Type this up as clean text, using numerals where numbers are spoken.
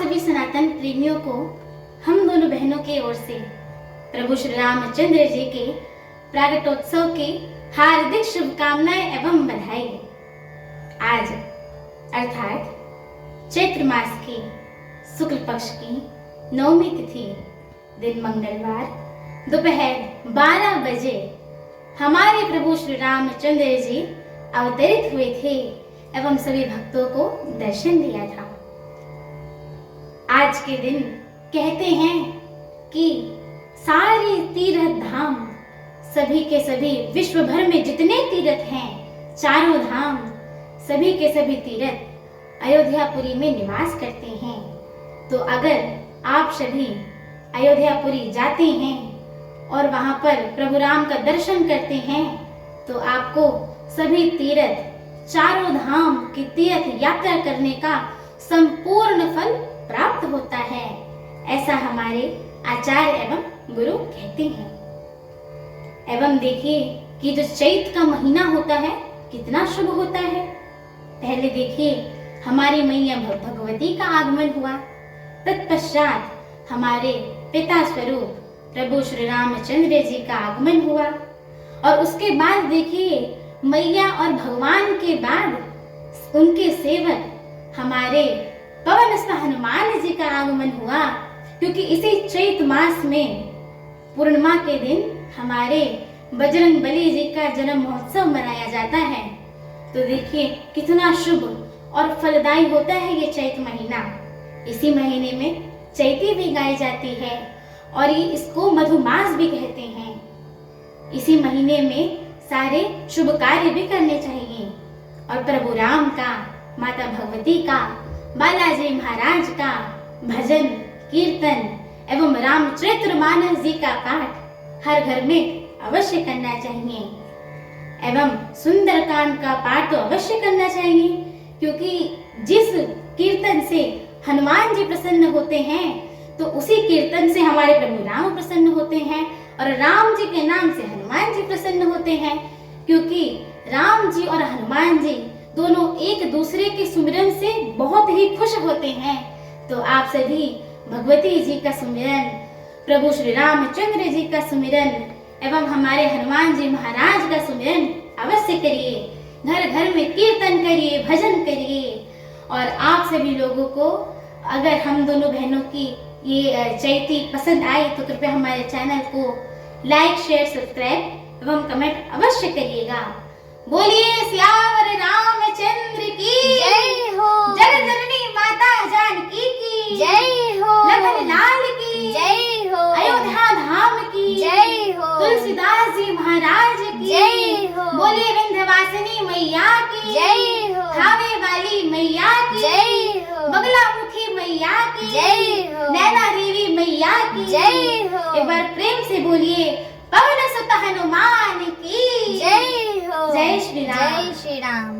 सभी सनातन प्रेमियों को हम दोनों बहनों की ओर से प्रभु श्री रामचंद्र जी के प्रागट्योत्सव की हार्दिक शुभकामनाएं एवं बधाई। आज अर्थात चैत्र मास की शुक्ल पक्ष की नवमी तिथि दिन मंगलवार दोपहर 12 बजे हमारे प्रभु श्री रामचंद्र जी अवतरित हुए थे एवं सभी भक्तों को दर्शन दिया था। आज के दिन कहते हैं कि सारे तीर्थ धाम सभी के सभी विश्व भर में जितने तीर्थ हैं, चारों धाम सभी के सभी तीर्थ अयोध्यापुरी में निवास करते हैं। तो अगर आप सभी अयोध्यापुरी जाते हैं और वहां पर प्रभु राम का दर्शन करते हैं तो आपको सभी तीर्थ, चारों धाम की तीर्थ यात्रा करने का संपूर्ण फल प्राप्त होता है, ऐसा हमारे आचार्य एवं गुरु कहते हैं। एवं देखिए कि जो चैत का महीना होता है कितना शुभ होता है। पहले देखिए हमारी मैया भगवती का आगमन हुआ, तत्पश्चात हमारे पिता स्वरूप प्रभु श्री रामचंद्र जी का आगमन हुआ और उसके बाद देखिए मैया और भगवान के बाद उनके सेवक हमारे पवन हनुमान जी का आगमन हुआ, क्योंकि इसी चैत मास में पूर्णिमा के दिन हमारे बजरंग बली जी का जन्म महोत्सव मनाया जाता है। तो देखिए कितना शुभ और फलदायी होता है ये चैत महीना। इसी महीने में चैती भी गाई जाती है और ये इसको मधुमास भी कहते हैं। इसी महीने में सारे शुभ कार्य भी करने चाहिए और प्रभु राम का, माता भगवती का, बालाजी महाराज का भजन कीर्तन एवं रामचरितमानस जी का पाठ हर घर में अवश्य करना चाहिए एवं सुंदरकांड का पाठ तो अवश्य करना चाहिए, क्योंकि जिस कीर्तन से हनुमान जी प्रसन्न होते हैं तो उसी कीर्तन से हमारे प्रभु राम प्रसन्न होते हैं और राम जी के नाम से हनुमान जी प्रसन्न होते हैं, क्योंकि राम जी और हनुमान जी दोनों एक दूसरे के सुमिरन से बहुत ही खुश होते हैं। तो आप सभी भगवती जी का सुमिरन, प्रभु श्री रामचंद्र जी का सुमिरन एवं हमारे हनुमान जी महाराज का सुमिरन अवश्य करिए। घर घर में कीर्तन करिए, भजन करिए। और आप सभी लोगों को अगर हम दोनों बहनों की ये चैती पसंद आए तो कृपया हमारे चैनल को लाइक, शेयर, सब्सक्राइब एवं कमेंट अवश्य करिएगा। बोलिए सियावर रामचंद्र की जय हो, जगतजननी माता जानकी की जय हो, लखन लाल की जय हो, अयोध्या धाम की जय हो, तुलसीदास जी महाराज की जय हो, बोलिए विंध्यवासिनी मैया की जय हो, थावे वाली मैया की जय हो, बगलामुखी मैया की जय हो, नैना देवी मैया की जय हो। एक बार प्रेम से बोलिए पवन सुत हनुमान की जय हो, जय श्री राम। जय श्री राम।